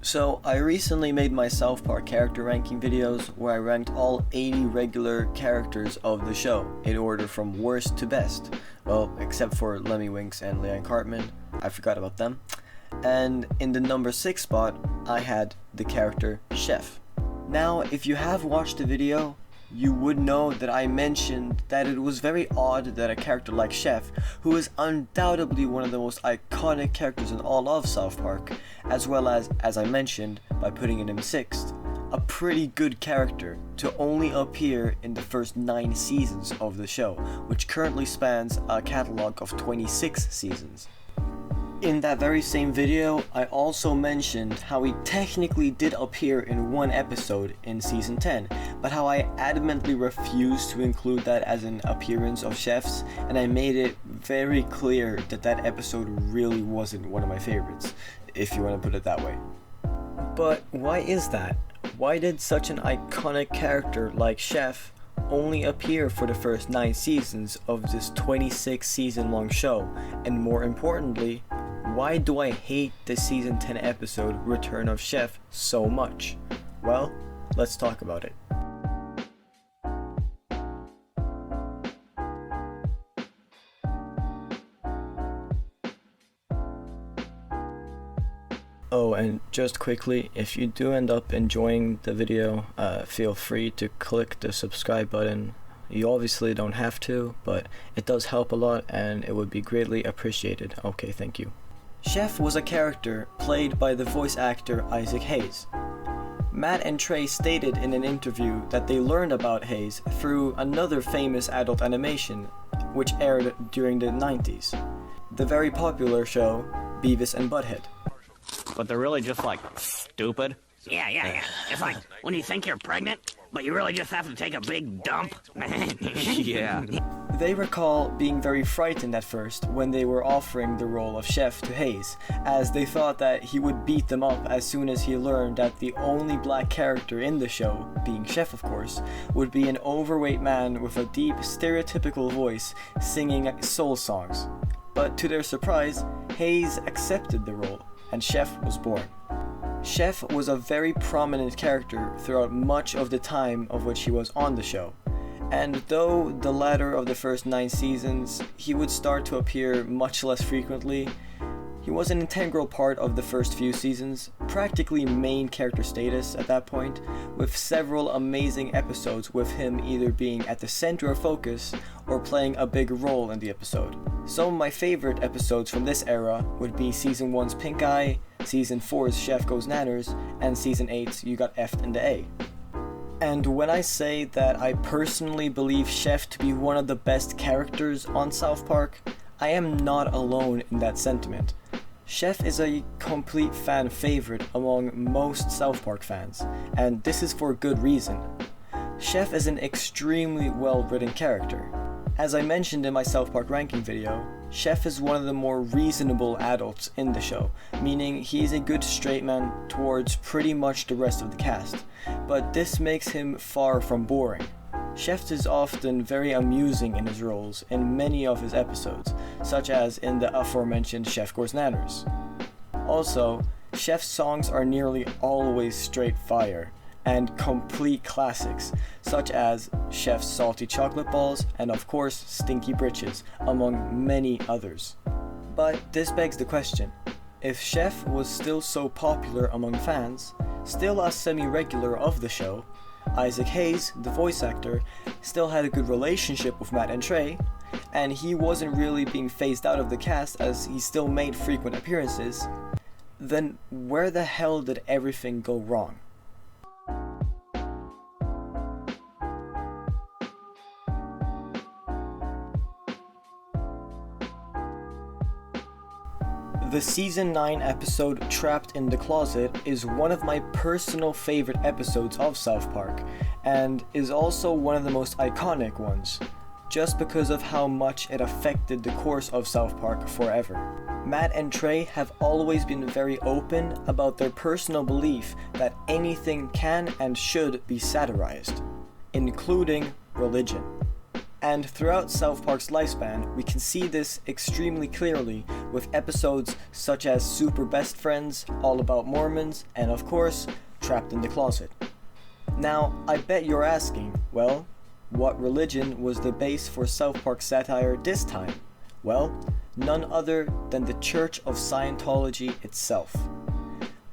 So, I recently made my South Park character ranking videos where I ranked all 80 regular characters of the show in order from worst to best. Well, except for Lemmy Winks and Leon Cartman, I forgot about them. And in the number 6 spot, I had the character Chef. Now, if you have watched the video, you would know that I mentioned that it was very odd that a character like Chef, who is undoubtedly one of the most iconic characters in all of South Park, as well as I mentioned, by putting him 6th, a pretty good character, to only appear in the first 9 seasons of the show, which currently spans a catalog of 26 seasons. In that very same video, I also mentioned how he technically did appear in one episode in season 10, but how I adamantly refused to include that as an appearance of Chef's, and I made it very clear that that episode really wasn't one of my favorites, if you want to put it that way. But why is that? Why did such an iconic character like Chef only appear for the first 9 seasons of this 26 season long show? And more importantly, why do I hate the season 10 episode Return of Chef so much? Well, let's talk about it. Oh, and just quickly, if you do end up enjoying the video, feel free to click the subscribe button. You obviously don't have to, but it does help a lot and it would be greatly appreciated. Okay, thank you. Chef was a character played by the voice actor Isaac Hayes. Matt and Trey stated in an interview that they learned about Hayes through another famous adult animation, which aired during the 90s. The very popular show, Beavis and Butthead. But they're really just like stupid. Yeah. It's like when you think you're pregnant, but you really just have to take a big dump. Yeah. They recall being very frightened at first when they were offering the role of Chef to Hayes, as they thought that he would beat them up as soon as he learned that the only black character in the show, being Chef of course, would be an overweight man with a deep, stereotypical voice singing soul songs. But to their surprise, Hayes accepted the role, and Chef was born. Chef was a very prominent character throughout much of the time of which he was on the show. And though the latter of the first 9 seasons, he would start to appear much less frequently, he was an integral part of the first few seasons, practically main character status at that point, with several amazing episodes with him either being at the center of focus or playing a big role in the episode. Some of my favorite episodes from this era would be Season 1's Pink Eye, Season 4's Chef Goes Nanners, and Season 8's You Got F'd in the A. And when I say that I personally believe Chef to be one of the best characters on South Park, I am not alone in that sentiment. Chef is a complete fan favorite among most South Park fans, and this is for good reason. Chef is an extremely well-written character. As I mentioned in my South Park ranking video, Chef is one of the more reasonable adults in the show, meaning he is a good straight man towards pretty much the rest of the cast, but this makes him far from boring. Chef is often very amusing in his roles in many of his episodes, such as in the aforementioned Chef Goes Nanners. Also, Chef's songs are nearly always straight fire, and complete classics, such as Chef's Salty Chocolate Balls and of course Stinky Britches, among many others. But this begs the question, if Chef was still so popular among fans, still a semi-regular of the show, Isaac Hayes, the voice actor, still had a good relationship with Matt and Trey, and he wasn't really being phased out of the cast as he still made frequent appearances, then where the hell did everything go wrong? The Season 9 episode Trapped in the Closet is one of my personal favorite episodes of South Park, and is also one of the most iconic ones, just because of how much it affected the course of South Park forever. Matt and Trey have always been very open about their personal belief that anything can and should be satirized, including religion. And throughout South Park's lifespan, we can see this extremely clearly with episodes such as Super Best Friends, All About Mormons, and of course, Trapped in the Closet. Now, I bet you're asking, well, what religion was the base for South Park satire this time? Well, none other than the Church of Scientology itself.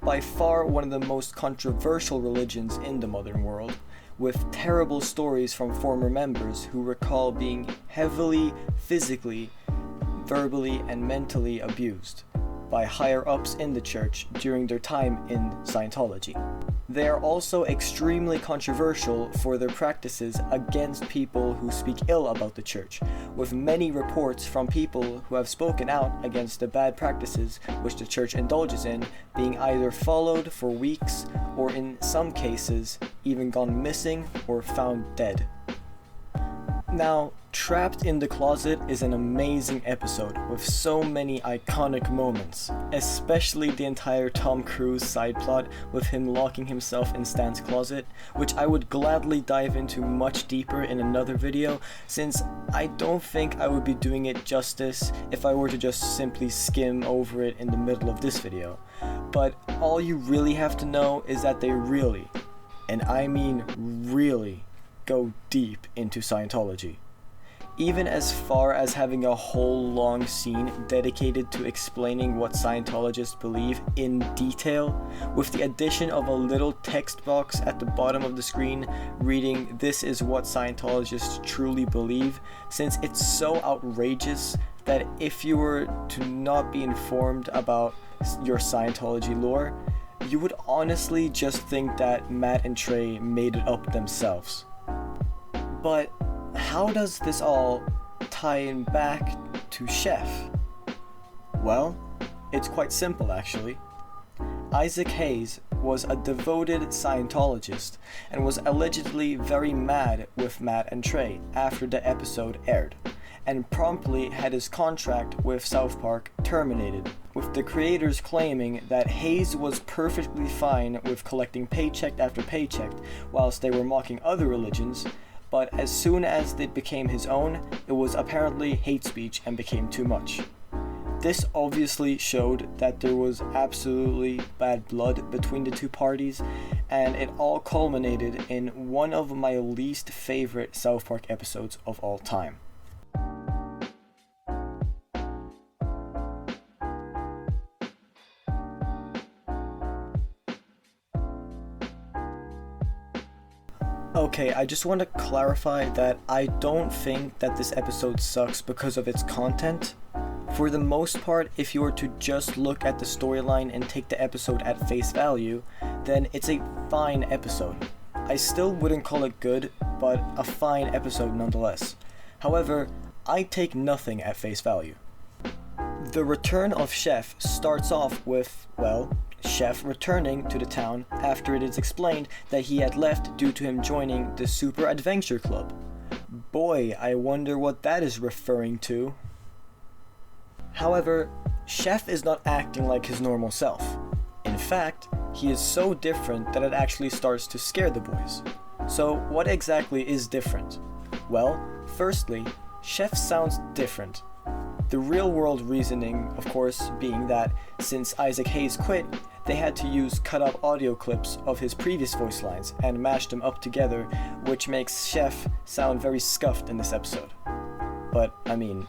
By far one of the most controversial religions in the modern world, with terrible stories from former members who recall being heavily physically, verbally, and mentally abused by higher-ups in the church during their time in Scientology. They are also extremely controversial for their practices against people who speak ill about the church, with many reports from people who have spoken out against the bad practices which the church indulges in being either followed for weeks or in some cases even gone missing or found dead. Now, Trapped in the Closet is an amazing episode with so many iconic moments, especially the entire Tom Cruise side plot with him locking himself in Stan's closet, which I would gladly dive into much deeper in another video, since I don't think I would be doing it justice if I were to just simply skim over it in the middle of this video. But all you really have to know is that they really, and I mean really, go deep into Scientology. Even as far as having a whole long scene dedicated to explaining what Scientologists believe in detail, with the addition of a little text box at the bottom of the screen reading "This is what Scientologists truly believe," since it's so outrageous that if you were to not be informed about your Scientology lore, you would honestly just think that Matt and Trey made it up themselves. But how does this all tie in back to Chef? Well, it's quite simple actually. Isaac Hayes was a devoted Scientologist and was allegedly very mad with Matt and Trey after the episode aired, and promptly had his contract with South Park terminated, with the creators claiming that Hayes was perfectly fine with collecting paycheck after paycheck whilst they were mocking other religions, but as soon as it became his own, it was apparently hate speech and became too much. This obviously showed that there was absolutely bad blood between the two parties, and it all culminated in one of my least favorite South Park episodes of all time. Okay, I just want to clarify that I don't think that this episode sucks because of its content. For the most part, if you were to just look at the storyline and take the episode at face value, then it's a fine episode. I still wouldn't call it good, but a fine episode nonetheless. However, I take nothing at face value. The return of Chef starts off with, well, Chef returning to the town after it is explained that he had left due to him joining the Super Adventure Club. Boy, I wonder what that is referring to. However, Chef is not acting like his normal self. In fact, he is so different that it actually starts to scare the boys. So what exactly is different? Well, firstly, Chef sounds different. The real world reasoning, of course, being that since Isaac Hayes quit, they had to use cut up audio clips of his previous voice lines and mash them up together, which makes Chef sound very scuffed in this episode. But, I mean,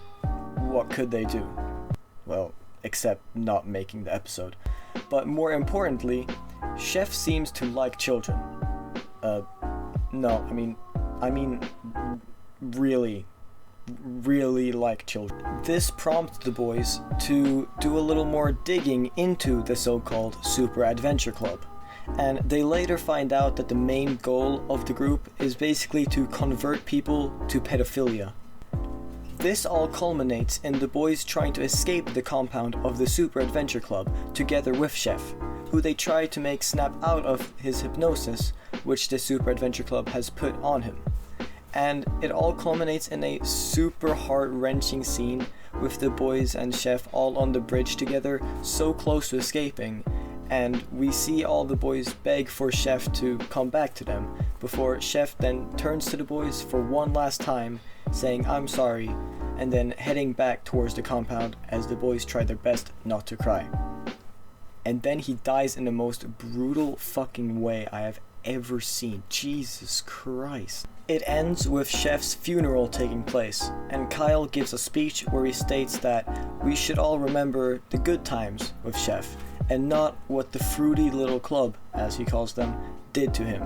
what could they do? Well, except not making the episode. But more importantly, Chef seems to like children. No, I mean, really like children. This prompts the boys to do a little more digging into the so-called Super Adventure Club, and they later find out that the main goal of the group is basically to convert people to pedophilia. This all culminates in the boys trying to escape the compound of the Super Adventure Club together with Chef, who they try to make snap out of his hypnosis, which the Super Adventure Club has put on him. And it all culminates in a super heart-wrenching scene with the boys and Chef all on the bridge together, so close to escaping, and we see all the boys beg for Chef to come back to them, before Chef then turns to the boys for one last time, saying "I'm sorry," and then heading back towards the compound as the boys try their best not to cry. And then he dies in the most brutal fucking way I have ever seen. Jesus Christ. It ends with Chef's funeral taking place, and Kyle gives a speech where he states that we should all remember the good times with Chef, and not what the fruity little club, as he calls them, did to him,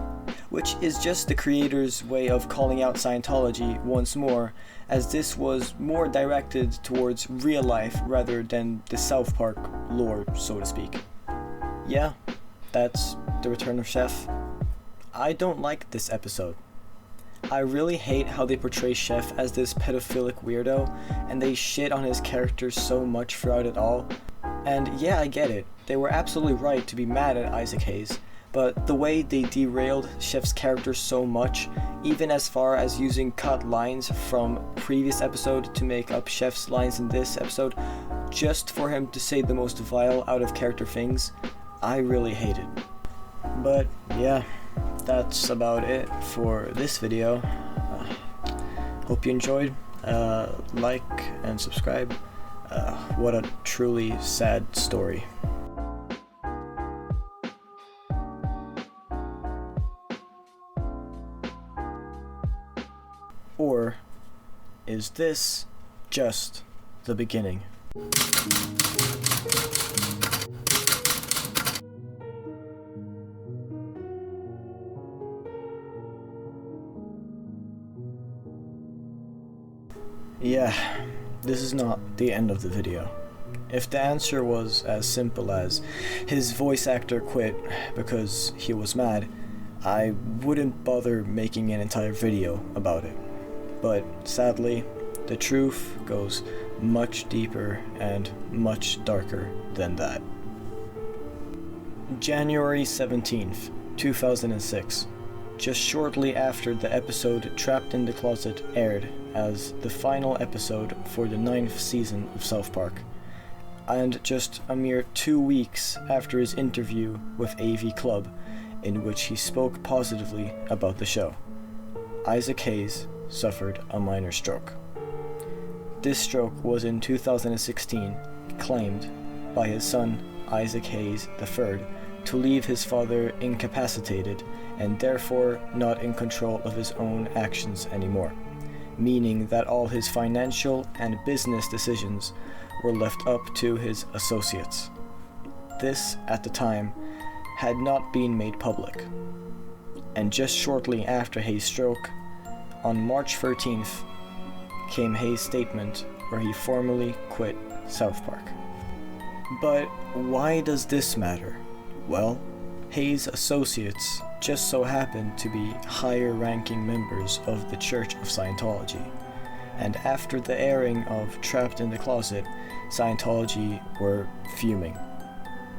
which is just the creator's way of calling out Scientology once more, as this was more directed towards real life rather than the South Park lore, so to speak. Yeah, that's the return of Chef. I don't like this episode. I really hate how they portray Chef as this pedophilic weirdo, and they shit on his character so much throughout it all. And yeah, I get it, they were absolutely right to be mad at Isaac Hayes, but the way they derailed Chef's character so much, even as far as using cut lines from previous episode to make up Chef's lines in this episode, just for him to say the most vile out of character things, I really hate it. But yeah, that's about it for this video. Hope you enjoyed. Like and subscribe. What a truly sad story. Or is this just the beginning? Yeah, this is not the end of the video. If the answer was as simple as his voice actor quit because he was mad, I wouldn't bother making an entire video about it. But sadly, the truth goes much deeper and much darker than that. January 17th, 2006. Just shortly after the episode Trapped in the Closet aired as the final episode for the 9th season of South Park, and just a mere 2 weeks after his interview with AV Club, in which he spoke positively about the show, Isaac Hayes suffered a minor stroke. This stroke was in 2016 claimed by his son Isaac Hayes III to leave his father incapacitated and therefore not in control of his own actions anymore, meaning that all his financial and business decisions were left up to his associates. This, at the time, had not been made public. And just shortly after Hayes' stroke, on March 13th, came Hayes' statement where he formally quit South Park. But why does this matter? Well, Hayes' associates just so happened to be higher-ranking members of the Church of Scientology, and after the airing of Trapped in the Closet, Scientology were fuming.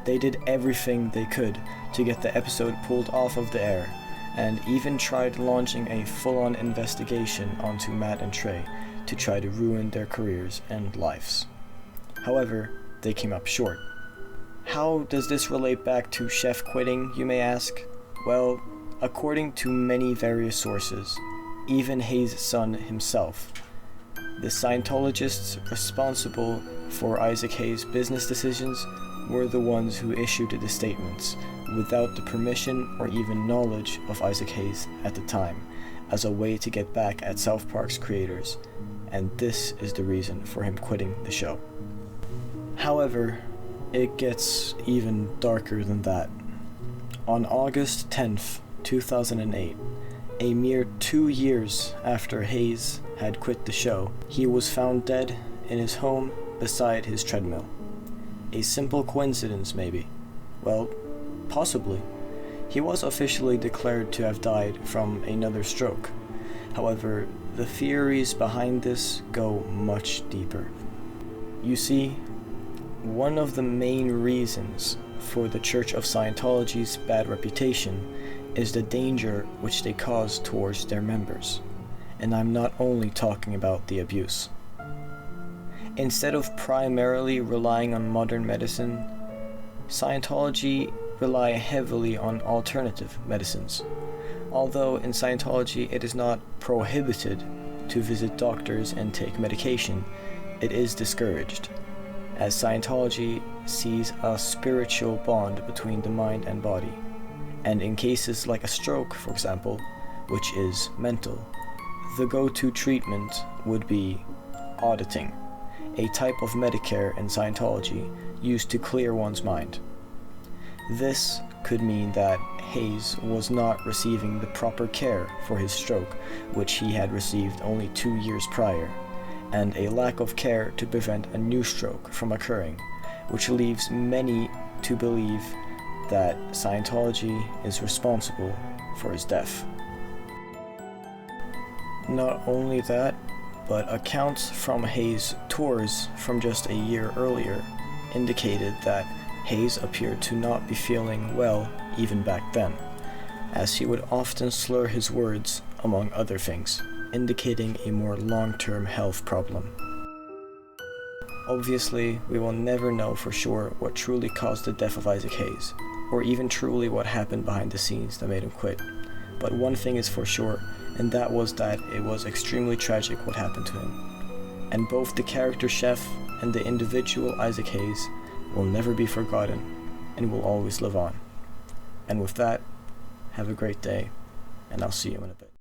They did everything they could to get the episode pulled off of the air, and even tried launching a full-on investigation onto Matt and Trey to try to ruin their careers and lives. However, they came up short. How does this relate back to Chef quitting, you may ask? Well, according to many various sources, even Hayes' son himself, the Scientologists responsible for Isaac Hayes' business decisions were the ones who issued the statements without the permission or even knowledge of Isaac Hayes at the time, as a way to get back at South Park's creators, and this is the reason for him quitting the show. However, it gets even darker than that. On August 10th, 2008, a mere 2 years after Hayes had quit the show, he was found dead in his home beside his treadmill. A simple coincidence, maybe? Well, possibly. He was officially declared to have died from another stroke. However, the theories behind this go much deeper. You see, one of the main reasons for the Church of Scientology's bad reputation is the danger which they cause towards their members. And I'm not only talking about the abuse. Instead of primarily relying on modern medicine, Scientology rely heavily on alternative medicines. Although in Scientology it is not prohibited to visit doctors and take medication, it is discouraged, as Scientology sees a spiritual bond between the mind and body. And in cases like a stroke, for example, which is mental, the go-to treatment would be auditing, a type of Medicare in Scientology used to clear one's mind. This could mean that Hayes was not receiving the proper care for his stroke, which he had received only 2 years prior, and a lack of care to prevent a new stroke from occurring, which leaves many to believe that Scientology is responsible for his death. Not only that, but accounts from Hayes' tours from just a year earlier indicated that Hayes appeared to not be feeling well even back then, as he would often slur his words, among other things, indicating a more long-term health problem. Obviously, we will never know for sure what truly caused the death of Isaac Hayes, or even truly what happened behind the scenes that made him quit. But one thing is for sure, and that was that it was extremely tragic what happened to him. And both the character Chef and the individual Isaac Hayes will never be forgotten and will always live on. And with that, have a great day, and I'll see you in a bit.